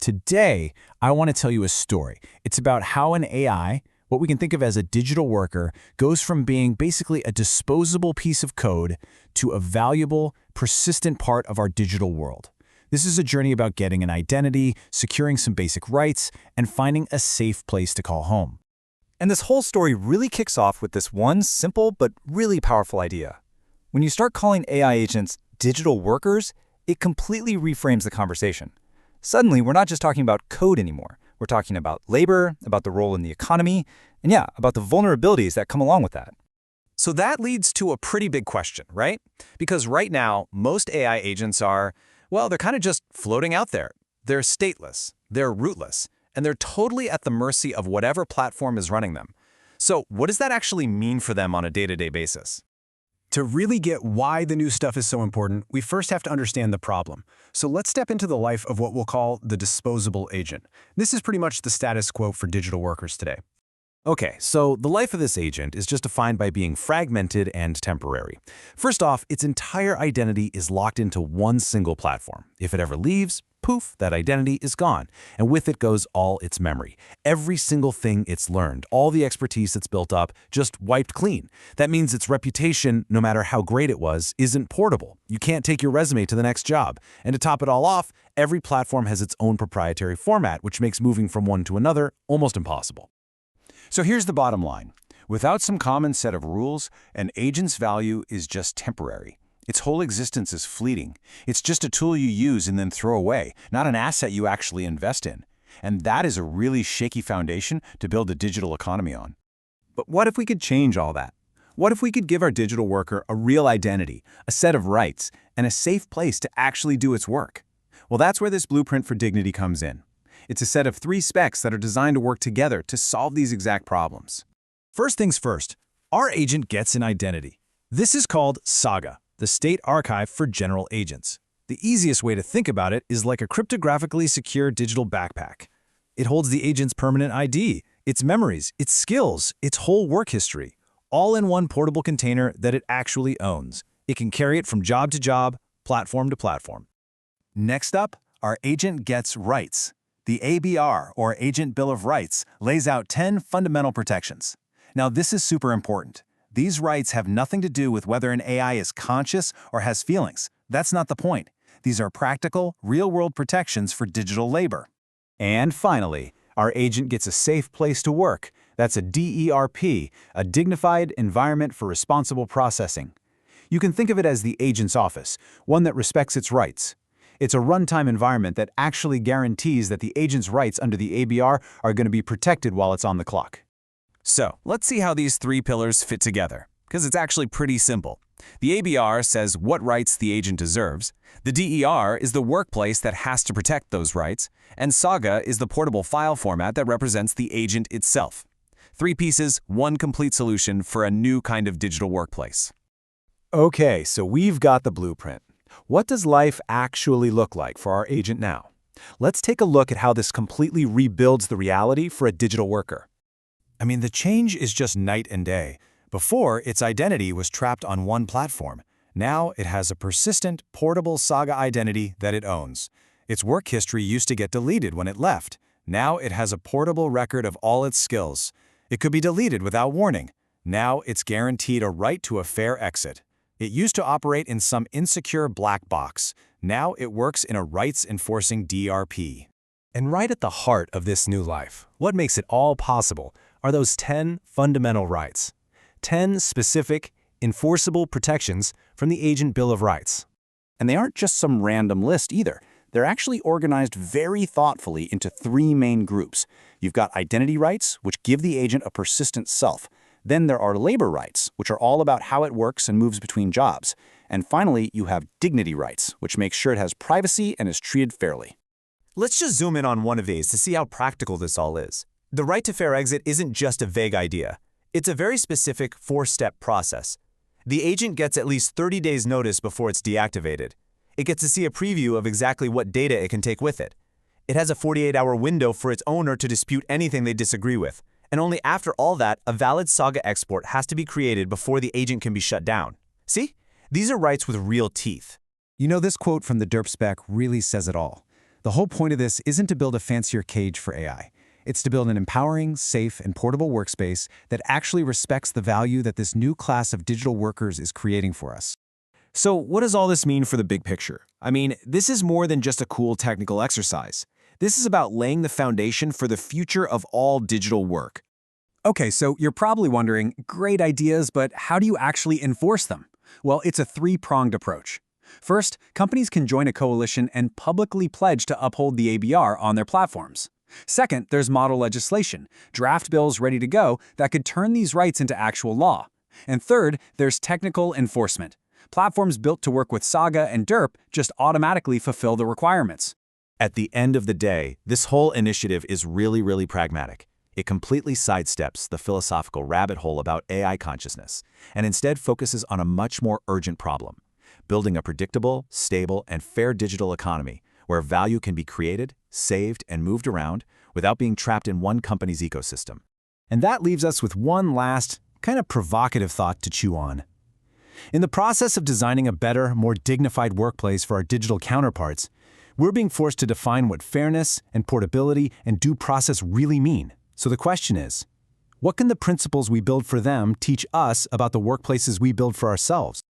Today, I want to tell you a story. It's about how an AI, what we can think of as a digital worker, goes from being basically a disposable piece of code to a valuable, persistent part of our digital world. This is a journey about getting an identity, securing some basic rights, and finding a safe place to call home. And this whole story really kicks off with this one simple but really powerful idea. When you start calling AI agents digital workers, it completely reframes the conversation. Suddenly, we're not just talking about code anymore. We're talking about labor, about the role in the economy, and about the vulnerabilities that come along with that. So that leads to a pretty big question, right? Because right now, most AI agents they're kind of just floating out there. They're stateless, they're rootless, and they're totally at the mercy of whatever platform is running them. So what does that actually mean for them on a day-to-day basis? To really get why the new stuff is so important, we first have to understand the problem. So let's step into the life of what we'll call the disposable agent. This is pretty much the status quo for digital workers today. Okay, so the life of this agent is just defined by being fragmented and temporary. First off, its entire identity is locked into one single platform. If it ever leaves, poof, that identity is gone, and with it goes all its memory. Every single thing it's learned, all the expertise it's built up, just wiped clean. That means its reputation, no matter how great it was, isn't portable. You can't take your resume to the next job. And to top it all off, every platform has its own proprietary format, which makes moving from one to another almost impossible. So here's the bottom line. Without some common set of rules, an agent's value is just temporary. Its whole existence is fleeting. It's just a tool you use and then throw away, not an asset you actually invest in. And that is a really shaky foundation to build a digital economy on. But what if we could change all that? What if we could give our digital worker a real identity, a set of rights, and a safe place to actually do its work? Well, that's where this Blueprint for Dignity comes in. It's a set of 3 specs that are designed to work together to solve these exact problems. First things first, our agent gets an identity. This is called SAGA, the State Archive for General Agents. The easiest way to think about it is like a cryptographically secure digital backpack. It holds the agent's permanent ID, its memories, its skills, its whole work history, all in one portable container that it actually owns. It can carry it from job to job, platform to platform. Next up, our agent gets rights. The ABR, or Agent Bill of Rights, lays out 10 fundamental protections. Now, this is super important. These rights have nothing to do with whether an AI is conscious or has feelings. That's not the point. These are practical, real-world protections for digital labor. And finally, our agent gets a safe place to work. That's a DERP, a Dignified Environment for Responsible Processing. You can think of it as the agent's office, one that respects its rights. It's a runtime environment that actually guarantees that the agent's rights under the ABR are going to be protected while it's on the clock. So let's see how these 3 pillars fit together, because it's actually pretty simple. The ABR says what rights the agent deserves, the DER is the workplace that has to protect those rights, and SAGA is the portable file format that represents the agent itself. 3 pieces, 1 complete solution for a new kind of digital workplace. Okay, so we've got the blueprint. What does life actually look like for our agent now? Let's take a look at how this completely rebuilds the reality for a digital worker. The change is just night and day. Before, its identity was trapped on one platform. Now, it has a persistent, portable SAGA identity that it owns. Its work history used to get deleted when it left. Now, it has a portable record of all its skills. It could be deleted without warning. Now, it's guaranteed a right to a fair exit. It used to operate in some insecure black box. Now it works in a rights-enforcing DRP. And right at the heart of this new life, what makes it all possible are those 10 fundamental rights. 10 specific, enforceable protections from the Agent Bill of Rights. And they aren't just some random list either. They're actually organized very thoughtfully into 3 main groups. You've got identity rights, which give the agent a persistent self. Then there are labor rights, which are all about how it works and moves between jobs. And finally, you have dignity rights, which makes sure it has privacy and is treated fairly. Let's just zoom in on one of these to see how practical this all is. The right to fair exit isn't just a vague idea. It's a very specific 4-step process. The agent gets at least 30 days notice before it's deactivated. It gets to see a preview of exactly what data it can take with it. It has a 48-hour window for its owner to dispute anything they disagree with. And only after all that, a valid SAGA export has to be created before the agent can be shut down. See? These are rights with real teeth. You know, this quote from the DERP spec really says it all. The whole point of this isn't to build a fancier cage for AI. It's to build an empowering, safe, and portable workspace that actually respects the value that this new class of digital workers is creating for us. So what does all this mean for the big picture? I mean, this is more than just a cool technical exercise. This is about laying the foundation for the future of all digital work. Okay, so you're probably wondering, great ideas, but how do you actually enforce them? Well, it's a three-pronged approach. First, companies can join a coalition and publicly pledge to uphold the ABR on their platforms. Second, there's model legislation, draft bills ready to go that could turn these rights into actual law. And third, there's technical enforcement. Platforms built to work with Saga and Derp just automatically fulfill the requirements. At the end of the day, this whole initiative is really pragmatic. It completely sidesteps the philosophical rabbit hole about AI consciousness and instead focuses on a much more urgent problem: building a predictable, stable, and fair digital economy where value can be created, saved, and moved around without being trapped in one company's ecosystem. And that leaves us with one last, kind of provocative thought to chew on. In the process of designing a better, more dignified workplace for our digital counterparts, we're being forced to define what fairness and portability and due process really mean. So the question is, what can the principles we build for them teach us about the workplaces we build for ourselves?